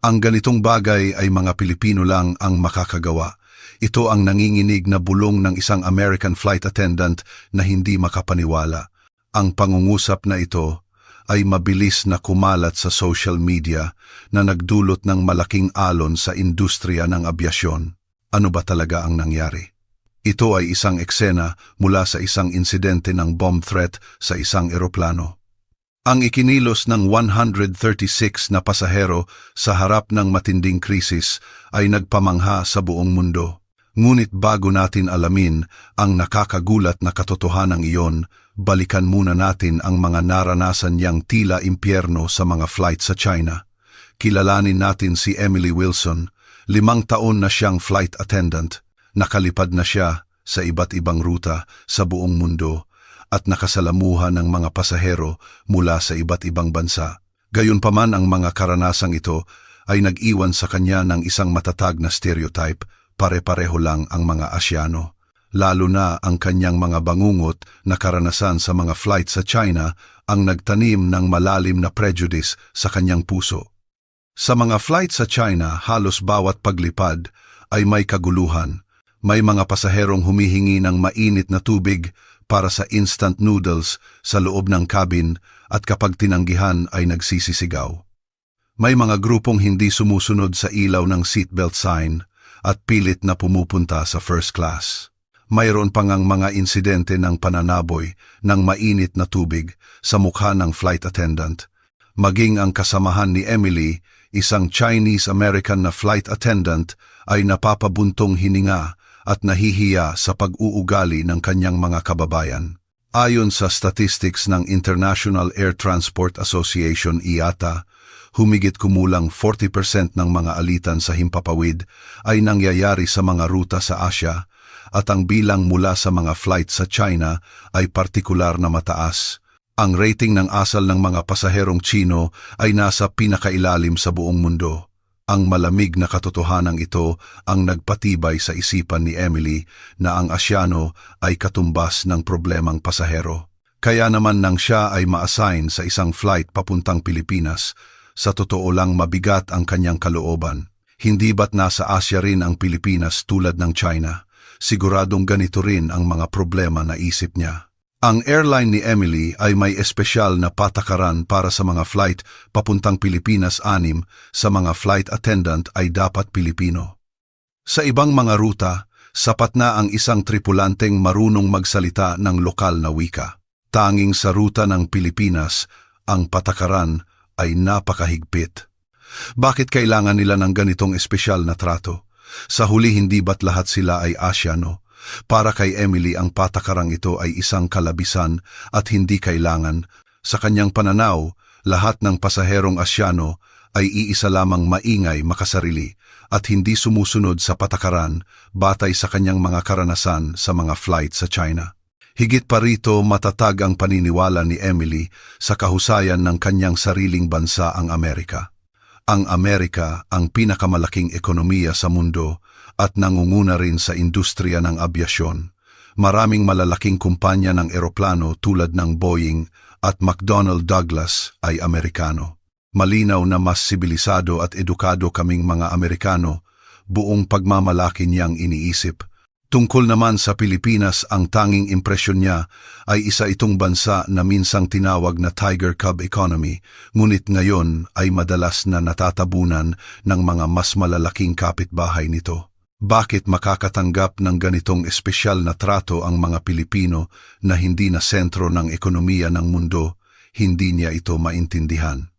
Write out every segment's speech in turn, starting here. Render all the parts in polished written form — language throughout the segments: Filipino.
Ang ganitong bagay ay mga Pilipino lang ang makakagawa. Ito ang nanginginig na bulong ng isang American flight attendant na hindi makapaniwala. Ang pangungusap na ito ay mabilis na kumalat sa social media na nagdulot ng malaking alon sa industriya ng abyasyon. Ano ba talaga ang nangyari? Ito ay isang eksena mula sa isang insidente ng bomb threat sa isang eroplano. Ang ikinilos ng 136 na pasahero sa harap ng matinding krisis ay nagpamangha sa buong mundo. Ngunit bago natin alamin ang nakakagulat na katotohanan iyon, balikan muna natin ang mga naranasan niyang tila impyerno sa mga flight sa China. Kilalanin natin si Emily Wilson, 5 taon na siyang flight attendant. Nakalipad na siya sa iba't ibang ruta sa buong mundo at nakasalamuhan ng mga pasahero mula sa iba't ibang bansa. Gayunpaman ang mga karanasang ito ay nag-iwan sa kanya ng isang matatag na stereotype, pare-pareho lang ang mga Asyano. Lalo na ang kanyang mga bangungot na karanasan sa mga flight sa China ang nagtanim ng malalim na prejudice sa kanyang puso. Sa mga flight sa China, halos bawat paglipad ay may kaguluhan. May mga pasaherong humihingi ng mainit na tubig para sa instant noodles sa loob ng cabin at kapag tinanggihan ay nagsisisigaw. May mga grupong hindi sumusunod sa ilaw ng seatbelt sign at pilit na pumupunta sa first class. Mayroon pang ang mga insidente ng pananaboy ng mainit na tubig sa mukha ng flight attendant. Maging ang kasamahan ni Emily, isang Chinese-American na flight attendant, ay napapabuntong hininga at nahihiya sa pag-uugali ng kanyang mga kababayan. Ayon sa statistics ng International Air Transport Association IATA, humigit kumulang 40% ng mga alitan sa himpapawid ay nangyayari sa mga ruta sa Asia at ang bilang mula sa mga flight sa China ay partikular na mataas. Ang rating ng asal ng mga pasaherong Chino ay nasa pinakailalim sa buong mundo. Ang malamig na katotohanan ito ang nagpatibay sa isipan ni Emily na ang Asyano ay katumbas ng problemang pasahero. Kaya naman nang siya ay ma-assign sa isang flight papuntang Pilipinas, sa totoo lang mabigat ang kanyang kalooban. Hindi ba't nasa Asya rin ang Pilipinas tulad ng China? Siguradong ganito rin ang mga problema na isip niya. Ang airline ni Emily ay may espesyal na patakaran para sa mga flight papuntang Pilipinas. 6 sa mga flight attendant ay dapat Pilipino. Sa ibang mga ruta, sapat na ang isang tripulanteng marunong magsalita ng lokal na wika. Tanging sa ruta ng Pilipinas, ang patakaran ay napakahigpit. Bakit kailangan nila ng ganitong espesyal na trato? Sa huli, hindi ba't lahat sila ay Asyano? Para kay Emily, ang patakarang ito ay isang kalabisan at hindi kailangan. Sa kanyang pananaw, lahat ng pasaherong Asyano ay iisa lamang maingay, makasarili at hindi sumusunod sa patakaran batay sa kanyang mga karanasan sa mga flight sa China. Higit pa rito, matatag ang paniniwala ni Emily sa kahusayan ng kanyang sariling bansa, ang Amerika. Ang Amerika ang pinakamalaking ekonomiya sa mundo at nangunguna rin sa industriya ng abyasyon. Maraming malalaking kumpanya ng eroplano tulad ng Boeing at McDonnell Douglas ay Amerikano. Malinaw na mas sibilisado at edukado kaming mga Amerikano, buong pagmamalaki niyang iniisip. Tungkol naman sa Pilipinas, ang tanging impresyon niya ay isa itong bansa na minsang tinawag na Tiger Cub economy, ngunit ngayon ay madalas na natatabunan ng mga mas malalaking kapitbahay nito. Bakit makakatanggap ng ganitong espesyal na trato ang mga Pilipino na hindi na sentro ng ekonomiya ng mundo? Hindi niya ito maintindihan.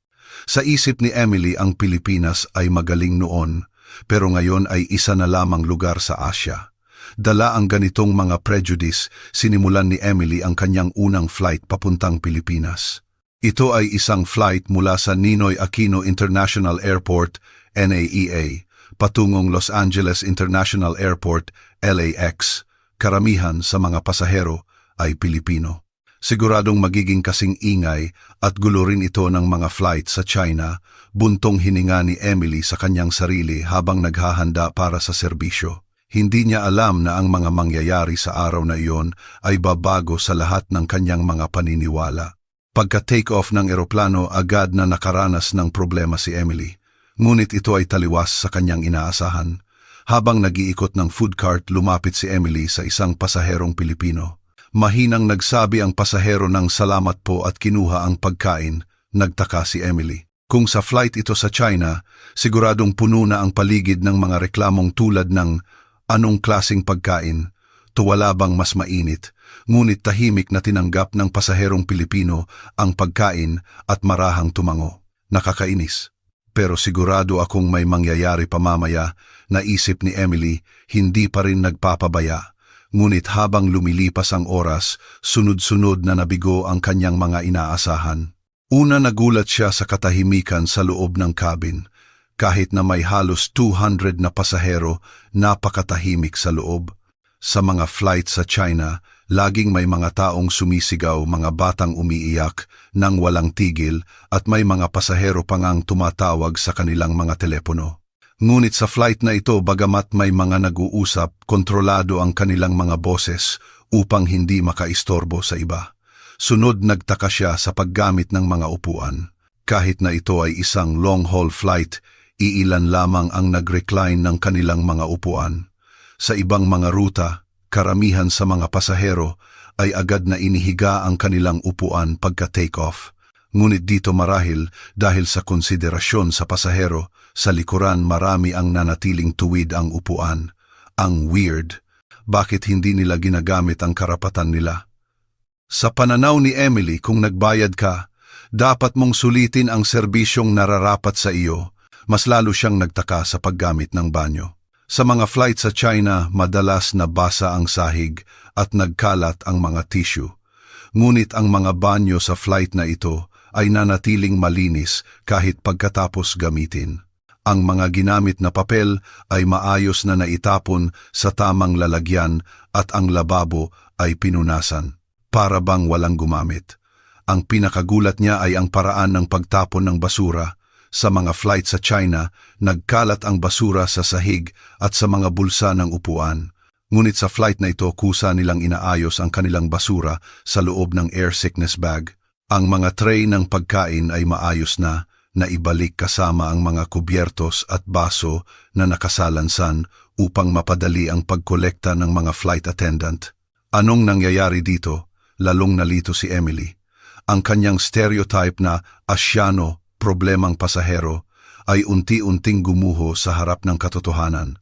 Sa isip ni Emily, ang Pilipinas ay magaling noon, pero ngayon ay isa na lamang lugar sa Asya. Dala ang ganitong mga prejudice, sinimulan ni Emily ang kanyang unang flight papuntang Pilipinas. Ito ay isang flight mula sa Ninoy Aquino International Airport, NAEA, patungong Los Angeles International Airport, LAX. Karamihan sa mga pasahero ay Pilipino. Siguradong magiging kasing ingay at gulo rin ito ng mga flight sa China, buntong hininga ni Emily sa kanyang sarili habang naghahanda para sa serbisyo. Hindi niya alam na ang mga mangyayari sa araw na iyon ay babago sa lahat ng kanyang mga paniniwala. Pagka-take off ng eroplano, agad na nakaranas ng problema si Emily. Ngunit ito ay taliwas sa kanyang inaasahan. Habang nag-iikot ng food cart, lumapit si Emily sa isang pasaherong Pilipino. Mahinang nagsabi ang pasahero ng salamat po at kinuha ang pagkain. Nagtaka si Emily. Kung sa flight ito sa China, siguradong puno na ang paligid ng mga reklamong tulad ng anong klasing pagkain, tuwala bang mas mainit, ngunit tahimik na tinanggap ng pasaherong Pilipino ang pagkain at marahang tumango. Nakakainis. Pero sigurado akong may mangyayari pa mamaya, naisip ni Emily, hindi pa rin nagpapabaya. Ngunit habang lumilipas ang oras, sunod-sunod na nabigo ang kanyang mga inaasahan. Una, nagulat siya sa katahimikan sa loob ng cabin. Kahit na may halos 200 na pasahero, napakatahimik sa loob. Sa mga flight sa China, laging may mga taong sumisigaw, mga batang umiiyak nang walang tigil at may mga pasahero pa ngang tumatawag sa kanilang mga telepono. Ngunit sa flight na ito, bagamat may mga nag-uusap, kontrolado ang kanilang mga boses upang hindi makaistorbo sa iba. Sunod, nagtaka siya sa paggamit ng mga upuan. Kahit na ito ay isang long-haul flight, iilan lamang ang nag-recline ng kanilang mga upuan. Sa ibang mga ruta, karamihan sa mga pasahero ay agad na inihiga ang kanilang upuan pagka-take off. Ngunit dito marahil dahil sa konsiderasyon sa pasahero, sa likuran marami ang nanatiling tuwid ang upuan. Ang weird. Bakit hindi nila ginagamit ang karapatan nila? Sa pananaw ni Emily, kung nagbayad ka, dapat mong sulitin ang serbisyong nararapat sa iyo. Mas lalo siyang nagtaka sa paggamit ng banyo. Sa mga flight sa China, madalas nabasa ang sahig at nagkalat ang mga tissue. Ngunit ang mga banyo sa flight na ito ay nanatiling malinis kahit pagkatapos gamitin. Ang mga ginamit na papel ay maayos na naitapon sa tamang lalagyan at ang lababo ay pinunasan. Para bang walang gumamit. Ang pinakagulat niya ay ang paraan ng pagtapon ng basura. Sa mga flight sa China, nagkalat ang basura sa sahig at sa mga bulsa ng upuan. Ngunit sa flight na ito, kusa nilang inaayos ang kanilang basura sa loob ng air sickness bag. Ang mga tray ng pagkain ay maayos na ibalik kasama ang mga kubyertos at baso na nakasalansan upang mapadali ang pagkolekta ng mga flight attendant. Anong nangyayari dito? Lalong nalito si Emily. Ang kanyang stereotype na Asyano, problemang pasahero, ay unti-unting gumuho sa harap ng katotohanan.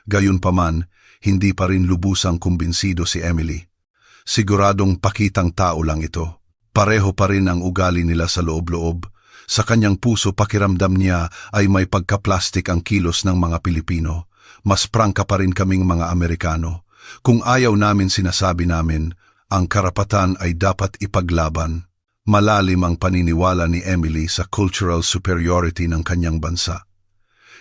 Gayunpaman, hindi pa rin lubusang kumbinsido si Emily. Siguradong pakitang tao lang ito. Pareho pa rin ang ugali nila sa loob-loob. Sa kanyang puso, pakiramdam niya ay may pagka-plastic ang kilos ng mga Pilipino. Mas prangka pa rin kaming mga Amerikano. Kung ayaw namin, sinasabi namin, ang karapatan ay dapat ipaglaban. Malalim ang paniniwala ni Emily sa cultural superiority ng kanyang bansa.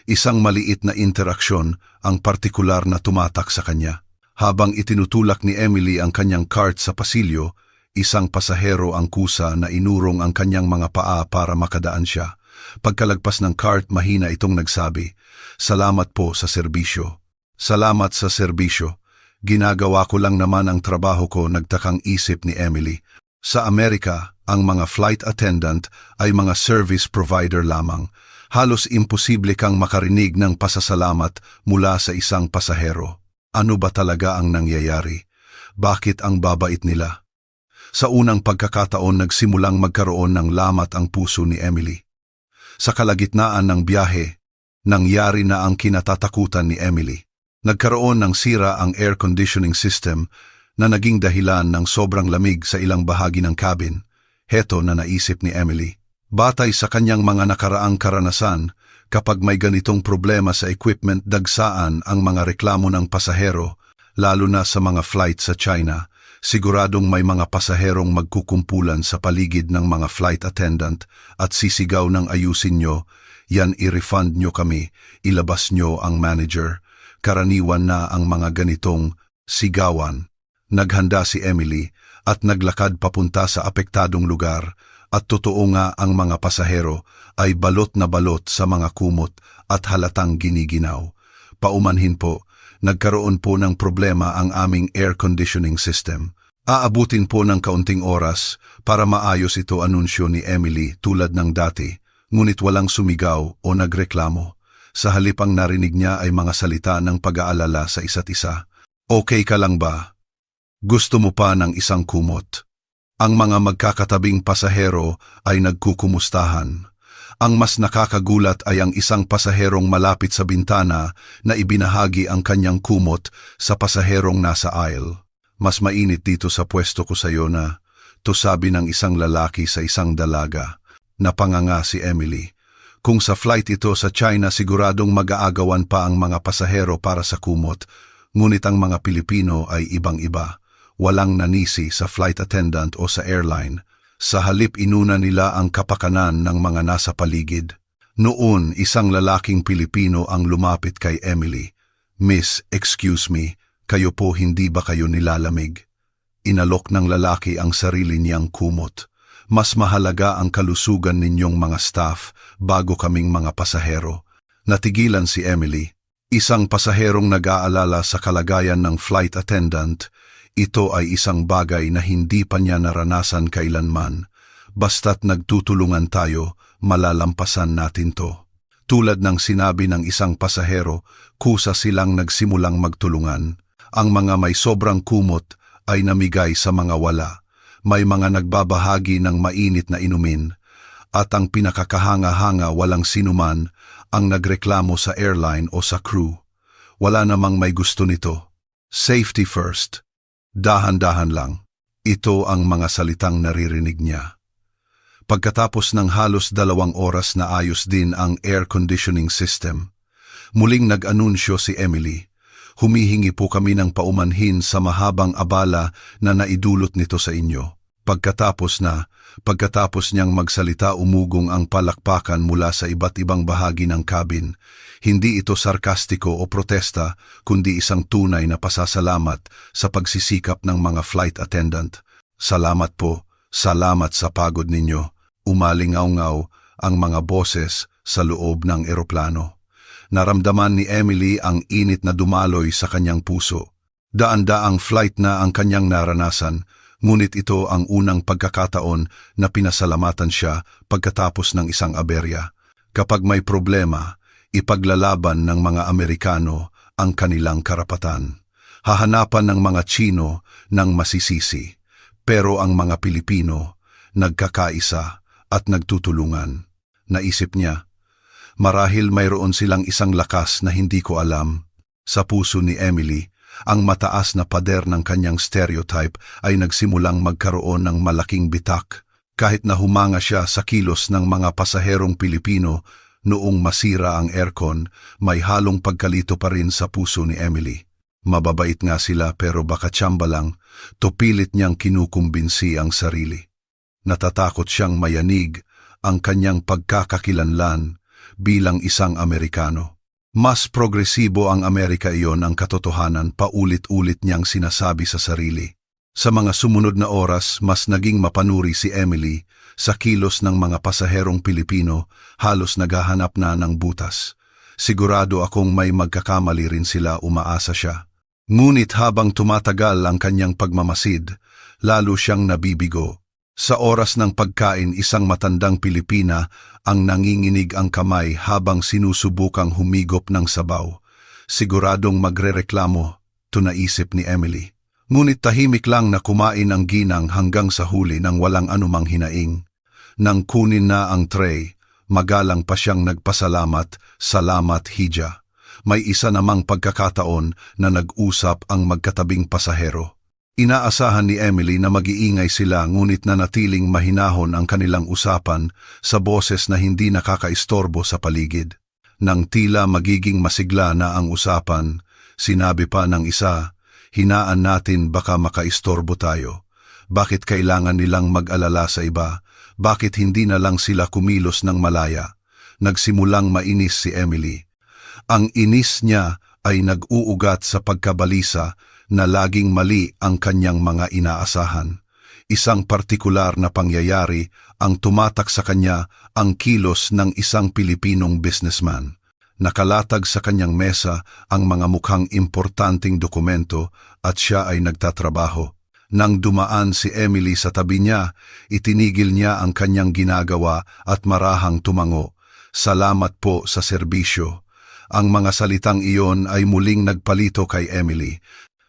Isang maliit na interaksyon ang partikular na tumatak sa kanya. Habang itinutulak ni Emily ang kanyang cart sa pasilyo, isang pasahero ang kusa na inurong ang kanyang mga paa para makadaan siya. Pagkalagpas ng cart, mahina itong nagsabi, "Salamat po sa serbisyo." "Salamat sa serbisyo. Ginagawa ko lang naman ang trabaho ko," nagtakang isip ni Emily. Sa Amerika, ang mga flight attendant ay mga service provider lamang. Halos imposible kang makarinig ng pasasalamat mula sa isang pasahero. Ano ba talaga ang nangyayari? Bakit ang babait nila? Sa unang pagkakataon, nagsimulang magkaroon ng lamat ang puso ni Emily. Sa kalagitnaan ng biyahe, nangyari na ang kinatatakutan ni Emily. Nagkaroon ng sira ang air conditioning system na naging dahilan ng sobrang lamig sa ilang bahagi ng cabin. Heto na naisip ni Emily. Batay sa kanyang mga nakaraang karanasan, kapag may ganitong problema sa equipment, dagsaan ang mga reklamo ng pasahero, lalo na sa mga flight sa China. Siguradong may mga pasaherong magkukumpulan sa paligid ng mga flight attendant at sisigaw ng ayusin nyo, yan i-refund nyo kami, ilabas nyo ang manager. Karaniwan na ang mga ganitong sigawan. Naghanda si Emily at naglakad papunta sa apektadong lugar at totoo nga ang mga pasahero ay balot na balot sa mga kumot at halatang giniginaw. Paumanhin po, nagkaroon po ng problema ang aming air conditioning system. Aabutin po ng kaunting oras para maayos ito, anunsyo ni Emily tulad ng dati. ngunit walang sumigaw o nagreklamo. Sa halip ang narinig niya ay mga salita ng pag-aalala sa isa't isa. Okay ka lang ba? Gusto mo pa ng isang kumot? Ang mga magkakatabing pasahero ay nagkukumustahan. Ang mas nakakagulat ay ang isang pasaherong malapit sa bintana na ibinahagi ang kanyang kumot sa pasaherong nasa aisle. Mas mainit dito sa pwesto ko sa iyo na, to sabi ng isang lalaki sa isang dalaga. Napanganga si Emily. Kung sa flight ito sa China siguradong mag-aagawan pa ang mga pasahero para sa kumot, ngunit ang mga Pilipino ay ibang-iba. Walang nanisi sa flight attendant o sa airline. Sa halip inuna nila ang kapakanan ng mga nasa paligid. Noon, isang lalaking Pilipino ang lumapit kay Emily. Miss, excuse me, kayo po hindi ba kayo nilalamig? Inalok ng lalaki ang sarili niyang kumot. Mas mahalaga ang kalusugan ninyong mga staff bago kaming mga pasahero. Natigilan si Emily. Isang pasaherong nag-aalala sa kalagayan ng flight attendant. Ito ay isang bagay na hindi pa niya naranasan kailanman. Basta't nagtutulungan tayo, malalampasan natin to. Tulad ng sinabi ng isang pasahero, kusa silang nagsimulang magtulungan. Ang mga may sobrang kumot ay namigay sa mga wala. May mga nagbabahagi ng mainit na inumin. At ang pinakakahanga-hanga walang sinuman ang nagreklamo sa airline o sa crew. Wala namang may gusto nito. Safety first. Dahan-dahan lang. Ito ang mga salitang naririnig niya. Pagkatapos ng halos 2 oras na ayos din ang air conditioning system, muling nag-anunsyo si Emily. Humihingi po kami ng paumanhin sa mahabang abala na naidulot nito sa inyo. Pagkatapos niyang magsalita umugong ang palakpakan mula sa iba't ibang bahagi ng cabin. Hindi ito sarkastiko o protesta, kundi isang tunay na pasasalamat sa pagsisikap ng mga flight attendant. Salamat po, salamat sa pagod ninyo. Umalingaw-ngaw ang mga boses sa loob ng eroplano. Naramdaman ni Emily ang init na dumaloy sa kanyang puso. Daan-daang flight na ang kanyang naranasan, ngunit ito ang unang pagkakataon na pinasalamatan siya pagkatapos ng isang aberya. Kapag may problema, ipaglalaban ng mga Amerikano ang kanilang karapatan. Hahanapan ng mga Tsino ng masisisi, pero ang mga Pilipino nagkakaisa at nagtutulungan. Naisip niya, marahil mayroon silang isang lakas na hindi ko alam. Sa puso ni Emily, ang mataas na pader ng kanyang stereotype ay nagsimulang magkaroon ng malaking bitak. Kahit na humanga siya sa kilos ng mga pasaherong Pilipino, noong masira ang aircon, may halong pagkalito pa rin sa puso ni Emily. Mababait nga sila pero baka tsamba lang, pilit niyang kinukumbinsi ang sarili. Natatakot siyang mayanig ang kanyang pagkakakilanlan bilang isang Amerikano. Mas progresibo ang Amerika iyon ang katotohanan, paulit-ulit niyang sinasabi sa sarili. Sa mga sumunod na oras, mas naging mapanuri si Emily sa kilos ng mga pasaherong Pilipino, halos naghahanap na ng butas. Sigurado akong may magkakamali rin sila, umaasa siya. Ngunit habang tumatagal ang kanyang pagmamasid, lalo siyang nabibigo. Sa oras ng pagkain, isang matandang Pilipina ang nanginginig ang kamay habang sinusubukang humigop ng sabaw. Siguradong magrereklamo, naisip ni Emily. Ngunit tahimik lang na kumain ang ginang hanggang sa huli nang walang anumang hinaing. Nang kunin na ang tray, magalang pa siyang nagpasalamat, salamat Hija. May isa namang pagkakataon na nag-usap ang magkatabing pasahero. Inaasahan ni Emily na mag-iingay sila ngunit nanatiling mahinahon ang kanilang usapan sa boses na hindi nakakaistorbo sa paligid. Nang tila magiging masigla na ang usapan, sinabi pa ng isa, hinaan natin baka makaistorbo tayo. Bakit kailangan nilang mag-alala sa iba? Bakit hindi na lang sila kumilos ng malaya? Nagsimulang mainis si Emily. Ang inis niya ay nag-uugat sa pagkabalisa na laging mali ang kanyang mga inaasahan. Isang partikular na pangyayari ang tumatak sa kanya, ang kilos ng isang Pilipinong businessman. Nakalatag sa kanyang mesa ang mga mukhang importanteng dokumento at siya ay nagtatrabaho. Nang dumaan si Emily sa tabi niya, itinigil niya ang kanyang ginagawa at marahang tumango. "Salamat po sa serbisyo." Ang mga salitang iyon ay muling nagpalito kay Emily.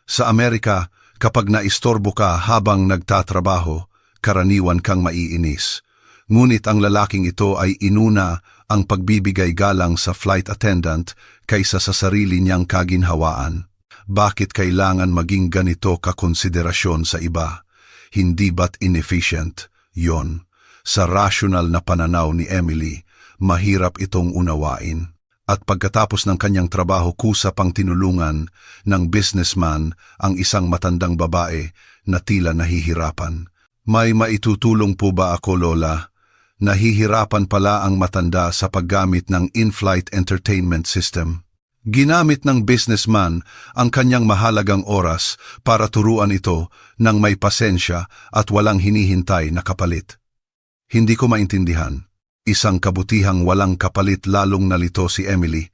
Sa Amerika, kapag naistorbo ka habang nagtatrabaho, karaniwan kang maiinis. Ngunit ang lalaking ito ay inuna ang pagbibigay galang sa flight attendant kaysa sa sarili niyang kaginhawaan. Bakit kailangan maging ganito kakonsiderasyon sa iba? Hindi ba't inefficient? Yon. Sa rational na pananaw ni Emily, mahirap itong unawain. At pagkatapos ng kanyang trabaho, kusa pang tinulungan ng businessman ang isang matandang babae na tila nahihirapan. "May maitutulong po ba ako, Lola?" Nahihirapan pala ang matanda sa paggamit ng in-flight entertainment system. Ginamit ng businessman ang kanyang mahalagang oras para turuan ito ng may pasensya at walang hinihintay na kapalit. Hindi ko maintindihan. Isang kabutihang walang kapalit, lalong nalito si Emily.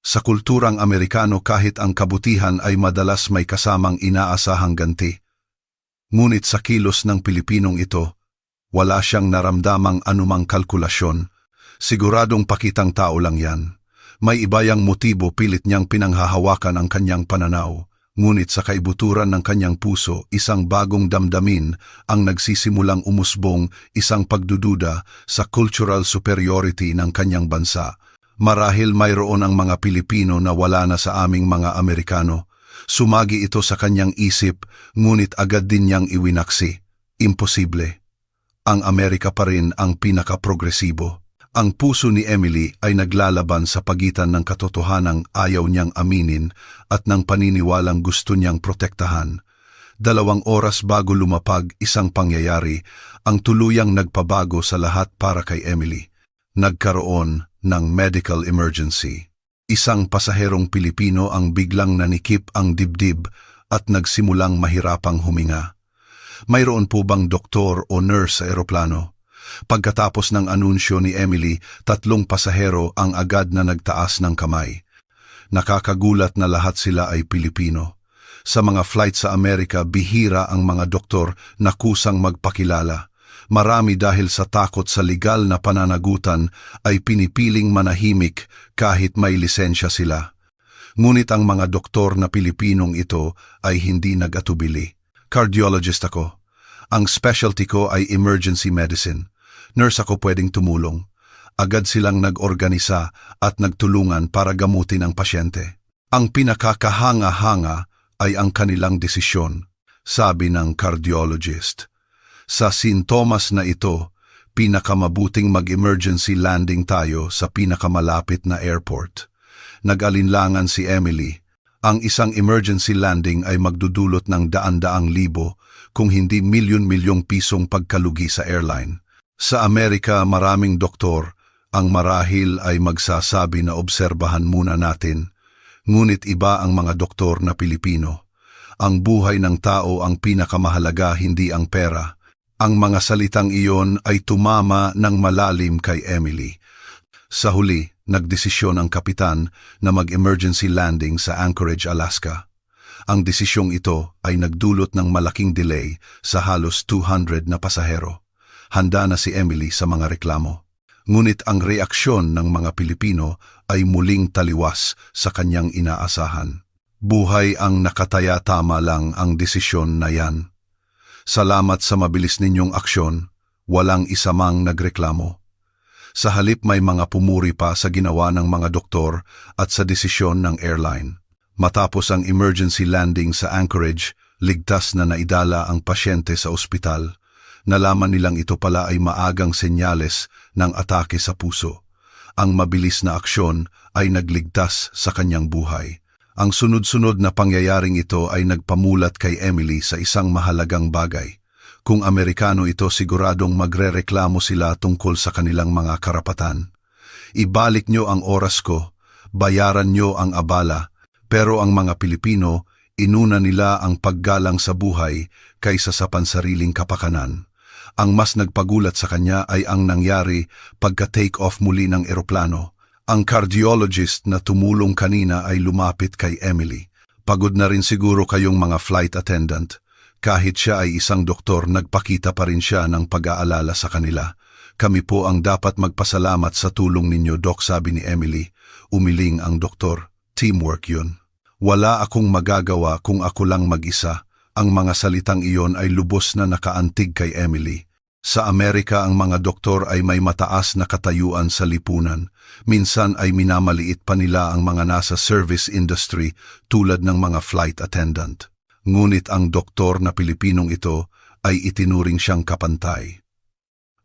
Sa kulturang Amerikano, kahit ang kabutihan ay madalas may kasamang inaasahang ganti. Ngunit sa kilos ng Pilipinong ito, wala siyang naramdamang anumang kalkulasyon. Siguradong pakitang tao lang yan. May ibayang motibo, pilit niyang pinanghahawakan ang kanyang pananaw. Ngunit sa kaibuturan ng kanyang puso, isang bagong damdamin ang nagsisimulang umusbong, isang pagdududa sa cultural superiority ng kanyang bansa. Marahil mayroon ang mga Pilipino na wala na sa aming mga Amerikano. Sumagi ito sa kanyang isip, ngunit agad din niyang iwinaksi. Imposible. Ang Amerika pa rin ang pinakaprogresibo. Ang puso ni Emily ay naglalaban sa pagitan ng katotohanang ayaw niyang aminin at ng paniniwalang gusto niyang protektahan. 2 oras bago lumapag isang pangyayari, ang tuluyang nagpabago sa lahat para kay Emily. Nagkaroon ng medical emergency. Isang pasaherong Pilipino ang biglang nanikip ang dibdib at nagsimulang mahirapang huminga. "Mayroon po bang doktor o nurse sa eroplano?" Pagkatapos ng anunsyo ni Emily, 3 pasahero ang agad na nagtaas ng kamay. Nakakagulat na lahat sila ay Pilipino. Sa mga flight sa Amerika, bihira ang mga doktor na kusang magpakilala. Marami dahil sa takot sa legal na pananagutan ay pinipiling manahimik kahit may lisensya sila. Ngunit ang mga doktor na Pilipinong ito ay hindi nag-atubili. "Cardiologist ako. Ang specialty ko ay emergency medicine. Nurse ako, pwedeng tumulong." Agad silang nag-organisa at nagtulungan para gamutin ang pasyente. "Ang pinakakahanga-hanga ay ang kanilang desisyon," sabi ng cardiologist. "Sa sintomas na ito, pinakamabuting mag-emergency landing tayo sa pinakamalapit na airport." Nag-alinlangan si Emily. Ang isang emergency landing ay magdudulot ng daan-daang libo kung hindi milyon-milyong pisong pagkalugi sa airline. Sa Amerika, maraming doktor ang marahil ay magsasabi na obserbahan muna natin. Ngunit iba ang mga doktor na Pilipino. Ang buhay ng tao ang pinakamahalaga, hindi ang pera. Ang mga salitang iyon ay tumama ng malalim kay Emily. Sa huli, nagdesisyon ang kapitan na mag-emergency landing sa Anchorage, Alaska. Ang desisyong ito ay nagdulot ng malaking delay sa halos 200 na pasahero. Handa na si Emily sa mga reklamo. Ngunit ang reaksyon ng mga Pilipino ay muling taliwas sa kanyang inaasahan. "Buhay ang nakataya, tama lang ang desisyon na yan. Salamat sa mabilis ninyong aksyon, walang isa mang nagreklamo." Sa halip, may mga pumuri pa sa ginawa ng mga doktor at sa desisyon ng airline. Matapos ang emergency landing sa Anchorage, ligtas na naidala ang pasyente sa ospital. Nalaman nilang ito pala ay maagang senyales ng atake sa puso. Ang mabilis na aksyon ay nagligtas sa kanyang buhay. Ang sunod-sunod na pangyayaring ito ay nagpamulat kay Emily sa isang mahalagang bagay. Kung Amerikano ito, siguradong magrereklamo sila tungkol sa kanilang mga karapatan. "Ibalik nyo ang oras ko, bayaran nyo ang abala," pero ang mga Pilipino, inuna nila ang paggalang sa buhay kaysa sa pansariling kapakanan. Ang mas nagpagulat sa kanya ay ang nangyari pagka-take off muli ng eroplano. Ang cardiologist na tumulong kanina ay lumapit kay Emily. "Pagod na rin siguro kayong mga flight attendant. Kahit siya ay isang doktor, nagpakita pa rin siya ng pag-aalala sa kanila. Kami po ang dapat magpasalamat sa tulong ninyo, Doc, sabi ni Emily. Umiling ang doktor. Teamwork yun. Wala akong magagawa kung ako lang mag-isa. Ang mga salitang iyon ay lubos na nakaantig kay Emily. Sa Amerika, ang mga doktor ay may mataas na katayuan sa lipunan. Minsan ay minamaliit pa nila ang mga nasa service industry tulad ng mga flight attendant. Ngunit ang doktor na Pilipinong ito ay itinuring siyang kapantay.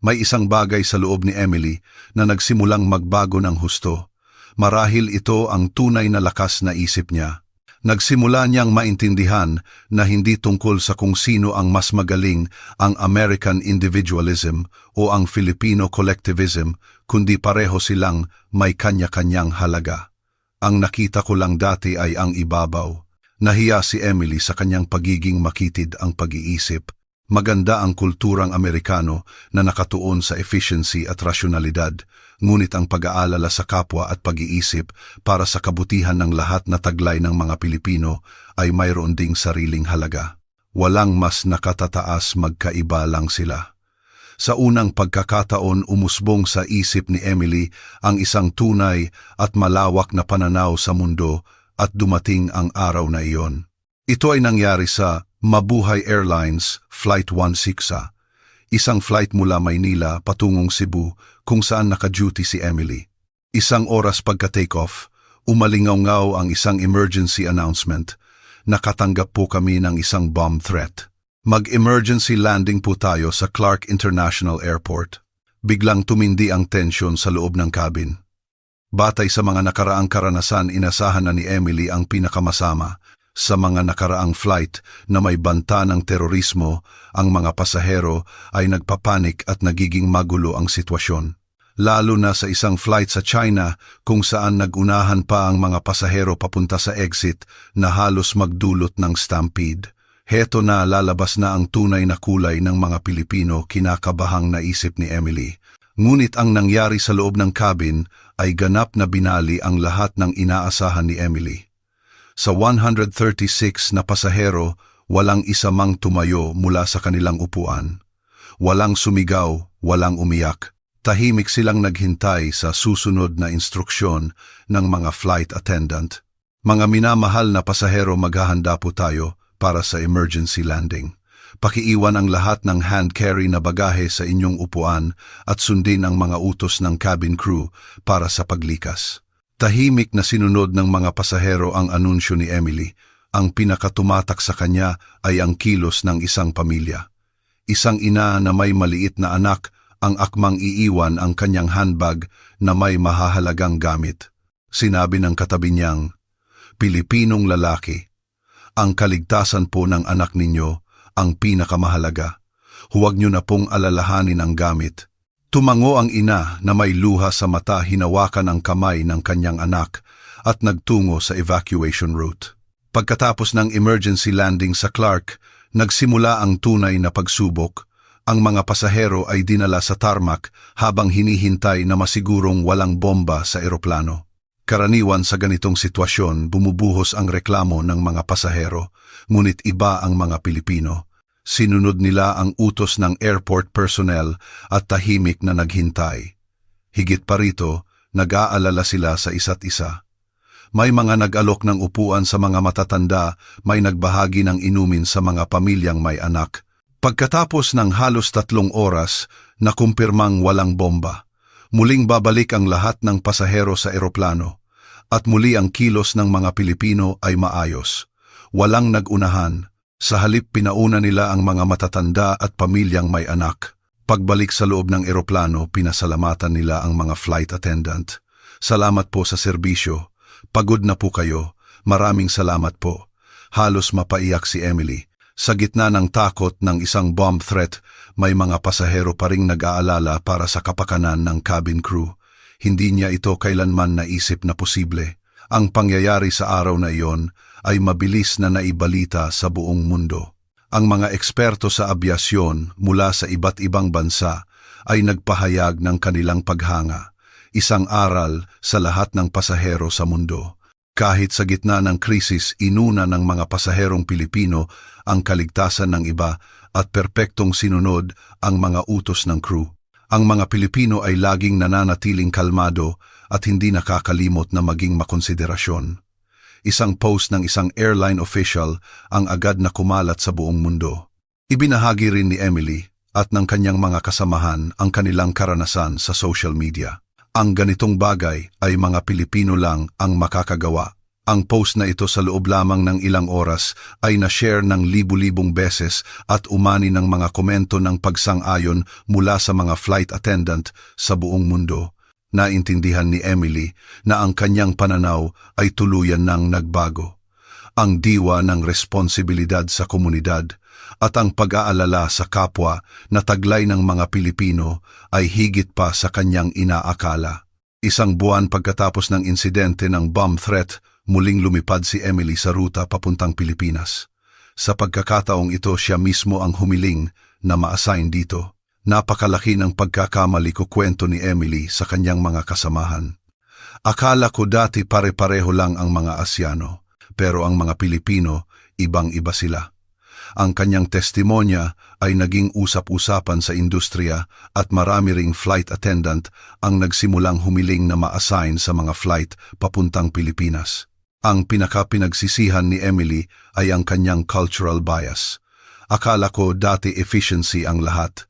May isang bagay sa loob ni Emily na nagsimulang magbago ng husto. Marahil ito ang tunay na lakas na isip niya. Nagsimula niyang maintindihan na hindi tungkol sa kung sino ang mas magaling, ang American individualism o ang Filipino collectivism, kundi pareho silang may kanya-kanyang halaga. Ang nakita ko lang dati ay ang ibabaw. Nahiya si Emily sa kanyang pagiging makitid ang pag-iisip. Maganda ang kulturang Amerikano na nakatuon sa efficiency at rasyonalidad, ngunit ang pag-aalala sa kapwa at pag-iisip para sa kabutihan ng lahat na taglay ng mga Pilipino ay mayroon ding sariling halaga. Walang mas nakatataas, magkaiba lang sila. Sa unang pagkakataon, umusbong sa isip ni Emily ang isang tunay at malawak na pananaw sa mundo at dumating ang araw na iyon. Ito ay nangyari sa Mabuhay Airlines Flight 16, isang flight mula Maynila patungong Cebu kung saan naka-duty si Emily. Isang oras pagka-takeoff, umalingaw-ngaw ang isang emergency announcement. Nakatanggap po kami ng isang bomb threat. Mag-emergency landing po tayo sa Clark International Airport. Biglang tumindi ang tensyon sa loob ng cabin. Batay sa mga nakaraang karanasan, inasahan na ni Emily ang pinakamasama. Sa mga nakaraang flight na may banta ng terorismo, ang mga pasahero ay nagpapanik at nagiging magulo ang sitwasyon. Lalo na sa isang flight sa China kung saan nagunahan pa ang mga pasahero papunta sa exit na halos magdulot ng stampede. Heto na, lalabas na ang tunay na kulay ng mga Pilipino, kinakabahang naisip ni Emily. Ngunit ang nangyari sa loob ng cabin ay ganap na binali ang lahat ng inaasahan ni Emily. Sa 136 na pasahero, walang isa mang tumayo mula sa kanilang upuan. Walang sumigaw, walang umiyak. Tahimik silang naghintay sa susunod na instruksyon ng mga flight attendant. Mga minamahal na pasahero, maghahanda po tayo para sa emergency landing. Pakiiwan ang lahat ng hand carry na bagahe sa inyong upuan at sundin ang mga utos ng cabin crew para sa paglikas. Tahimik na sinunod ng mga pasahero ang anunsyo ni Emily. Ang pinakatumatak sa kanya ay ang kilos ng isang pamilya. Isang ina na may maliit na anak ang akmang iiwan ang kanyang handbag na may mahahalagang gamit. Sinabi ng katabi niyang, "Pilipinong lalaki, ang kaligtasan po ng anak ninyo ang pinakamahalaga. Huwag niyo na pong alalahanin ang gamit." Tumango ang ina na may luha sa mata, hinawakan ang kamay ng kanyang anak at nagtungo sa evacuation route. Pagkatapos ng emergency landing sa Clark, nagsimula ang tunay na pagsubok. Ang mga pasahero ay dinala sa tarmac habang hinihintay na masigurong walang bomba sa eroplano. Karaniwan sa ganitong sitwasyon, bumubuhos ang reklamo ng mga pasahero, ngunit iba ang mga Pilipino. Sinunod nila ang utos ng airport personnel at tahimik na naghintay. Higit pa rito, nag-aalala sila sa isa't isa. May mga nag-alok ng upuan sa mga matatanda, may nagbahagi ng inumin sa mga pamilyang may anak. Pagkatapos ng halos 3 oras, nakumpirmang walang bomba. Muling babalik ang lahat ng pasahero sa eroplano, at muli ang kilos ng mga Pilipino ay maayos. Walang nag-unahan. Sa halip, pinauna nila ang mga matatanda at pamilyang may anak. Pagbalik sa loob ng eroplano, pinasalamatan nila ang mga flight attendant. "Salamat po sa serbisyo. Pagod na po kayo. Maraming salamat po." Halos mapaiyak si Emily. Sa gitna ng takot ng isang bomb threat, may mga pasahero pa ring nag-aalala para sa kapakanan ng cabin crew. Hindi niya ito kailanman naisip na posible. Ang pangyayari sa araw na iyon ay mabilis na naibalita sa buong mundo. Ang mga eksperto sa abyasyon mula sa iba't ibang bansa ay nagpahayag ng kanilang paghanga, isang aral sa lahat ng pasahero sa mundo. Kahit sa gitna ng krisis, inuna ng mga pasaherong Pilipino ang kaligtasan ng iba at perpektong sinunod ang mga utos ng crew. Ang mga Pilipino ay laging nananatiling kalmado at hindi nakakalimot na maging makonsiderasyon. Isang post ng isang airline official ang agad na kumalat sa buong mundo. Ibinahagi rin ni Emily at ng kanyang mga kasamahan ang kanilang karanasan sa social media. Ang ganitong bagay ay mga Pilipino lang ang makakagawa. Ang post na ito sa loob lamang ng ilang oras ay na-share ng libu-libong beses at umani ng mga komento ng pagsang-ayon mula sa mga flight attendant sa buong mundo. Naintindihan ni Emily na ang kanyang pananaw ay tuluyan ng nagbago. Ang diwa ng responsibilidad sa komunidad at ang pag-aalala sa kapwa na taglay ng mga Pilipino ay higit pa sa kanyang inaakala. Isang buwan pagkatapos ng insidente ng bomb threat, muling lumipad si Emily sa ruta papuntang Pilipinas. Sa pagkakataong ito, siya mismo ang humiling na ma-assign dito. Napakalaki ng pagkakamali ko, kwento ni Emily sa kanyang mga kasamahan. Akala ko dati pare-pareho lang ang mga Asyano, pero ang mga Pilipino, ibang-iba sila. Ang kanyang testimonya ay naging usap-usapan sa industriya at marami ring flight attendant ang nagsimulang humiling na ma-assign sa mga flight papuntang Pilipinas. Ang pinaka-pinagsisihan ni Emily ay ang kanyang cultural bias. Akala ko dati efficiency ang lahat,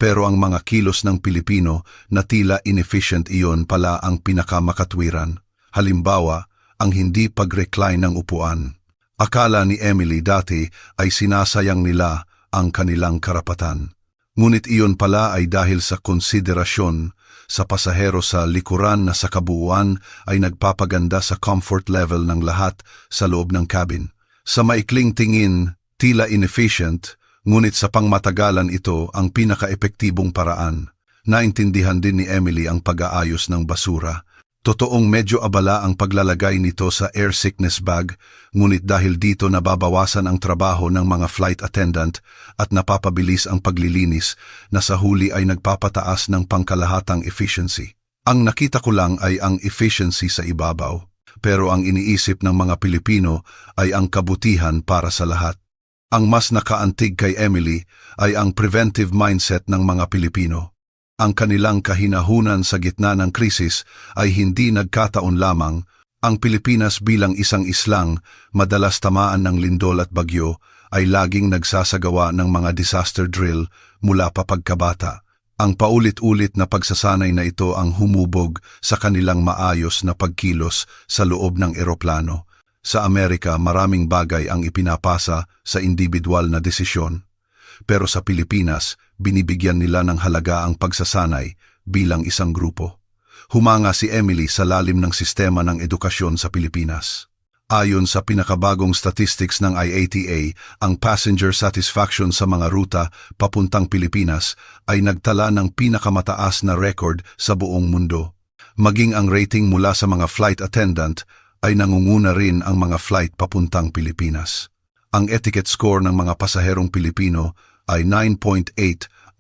pero ang mga kilos ng Pilipino na tila inefficient iyon pala ang pinakamakatwiran. Halimbawa, ang hindi pag-recline ng upuan. Akala ni Emily dati ay sinasayang nila ang kanilang karapatan. Ngunit iyon pala ay dahil sa konsiderasyon sa pasahero sa likuran na sa kabuuan ay nagpapaganda sa comfort level ng lahat sa loob ng cabin. Sa maikling tingin, tila inefficient, ngunit sa pangmatagalan ito ang pinaka-epektibong paraan. Naintindihan din ni Emily ang pag-aayos ng basura. Totoong medyo abala ang paglalagay nito sa air sickness bag, ngunit dahil dito nababawasan ang trabaho ng mga flight attendant at napapabilis ang paglilinis na sa huli ay nagpapataas ng pangkalahatang efficiency. Ang nakita ko lang ay ang efficiency sa ibabaw, pero ang iniisip ng mga Pilipino ay ang kabutihan para sa lahat. Ang mas nakaantig kay Emily ay ang preventive mindset ng mga Pilipino. Ang kanilang kahinahunan sa gitna ng krisis ay hindi nagkataon lamang. Ang Pilipinas bilang isang islang, madalas tamaan ng lindol at bagyo, ay laging nagsasagawa ng mga disaster drill mula pa pagkabata. Ang paulit-ulit na pagsasanay na ito ang humubog sa kanilang maayos na pagkilos sa loob ng eroplano. Sa Amerika, maraming bagay ang ipinapasa sa individual na desisyon. Pero sa Pilipinas, binibigyan nila ng halaga ang pagsasanay bilang isang grupo. Humanga si Emily sa lalim ng sistema ng edukasyon sa Pilipinas. Ayon sa pinakabagong statistics ng IATA, ang passenger satisfaction sa mga ruta papuntang Pilipinas ay nagtala ng pinakamataas na record sa buong mundo. Maging ang rating mula sa mga flight attendant ay nangunguna rin ang mga flight papuntang Pilipinas. Ang etiquette score ng mga pasaherong Pilipino ay 9.8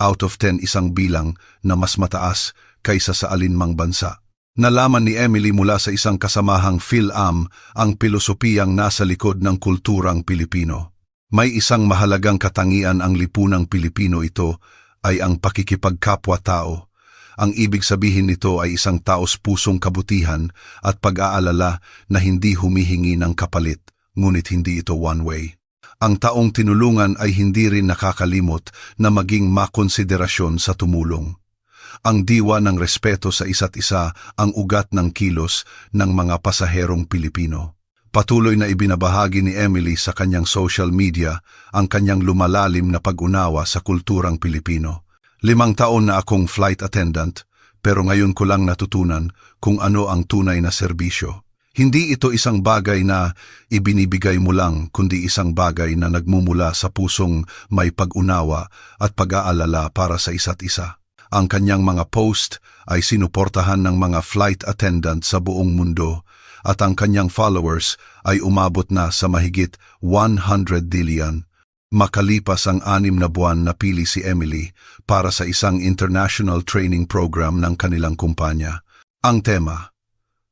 out of 10, isang bilang na mas mataas kaysa sa alinmang bansa. Nalaman ni Emily mula sa isang kasamahang PhilAm ang pilosopiyang nasa likod ng kulturang Pilipino. May isang mahalagang katangian ang lipunang Pilipino, ito ay ang pakikipagkapwa-tao. Ang ibig sabihin nito ay isang taos-pusong kabutihan at pag-aalala na hindi humihingi ng kapalit, ngunit hindi ito one-way. Ang taong tinulungan ay hindi rin nakakalimot na maging makonsiderasyon sa tumulong. Ang diwa ng respeto sa isa't isa ang ugat ng kilos ng mga pasaherong Pilipino. Patuloy na ibinabahagi ni Emily sa kanyang social media ang kanyang lumalalim na pag-unawa sa kulturang Pilipino. 5 taon na akong flight attendant, pero ngayon ko lang natutunan kung ano ang tunay na serbisyo. Hindi ito isang bagay na ibinibigay mo lang, kundi isang bagay na nagmumula sa pusong may pag-unawa at pag-aalala para sa isa't isa. Ang kanyang mga post ay sinuportahan ng mga flight attendant sa buong mundo at ang kanyang followers ay umabot na sa mahigit 100 billion. Makalipas ang 6 na buwan, napili si Emily para sa isang international training program ng kanilang kumpanya. Ang tema,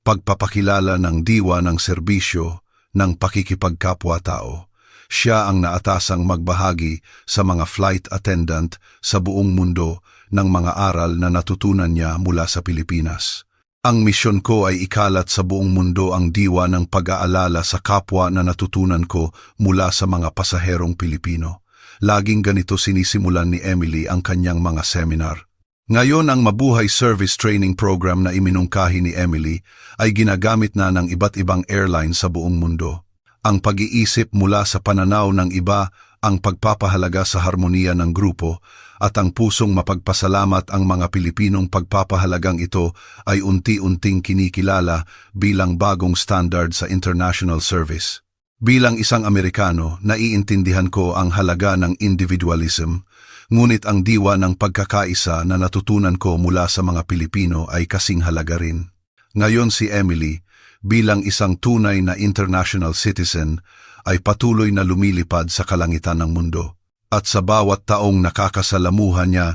pagpapakilala ng diwa ng serbisyo ng pakikipagkapwa-tao. Siya ang naatasang magbahagi sa mga flight attendant sa buong mundo ng mga aral na natutunan niya mula sa Pilipinas. Ang misyon ko ay ikalat sa buong mundo ang diwa ng pag-aalala sa kapwa na natutunan ko mula sa mga pasaherong Pilipino. Laging ganito sinisimulan ni Emily ang kanyang mga seminar. Ngayon ang Mabuhay Service Training Program na iminungkahi ni Emily ay ginagamit na ng iba't ibang airline sa buong mundo. Ang pag-iisip mula sa pananaw ng iba, ang pagpapahalaga sa harmonia ng grupo, at ang pusong mapagpasalamat ang mga Pilipinong pagpapahalagang ito ay unti-unting kinikilala bilang bagong standard sa international service. Bilang isang Amerikano, naiintindihan ko ang halaga ng individualism, ngunit ang diwa ng pagkakaisa na natutunan ko mula sa mga Pilipino ay kasing halaga rin. Ngayon si Emily, bilang isang tunay na international citizen, ay patuloy na lumilipad sa kalangitan ng mundo. At sa bawat taong nakakasalamuhan niya,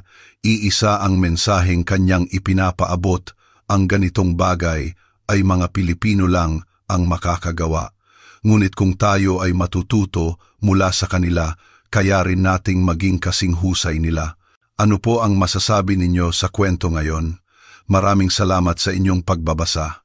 iisa ang mensaheng kanyang ipinapaabot, ang ganitong bagay ay mga Pilipino lang ang makakagawa. Ngunit kung tayo ay matututo mula sa kanila, kaya rin nating maging kasing husay nila. Ano po ang masasabi ninyo sa kwento ngayon? Maraming salamat sa inyong pagbabasa.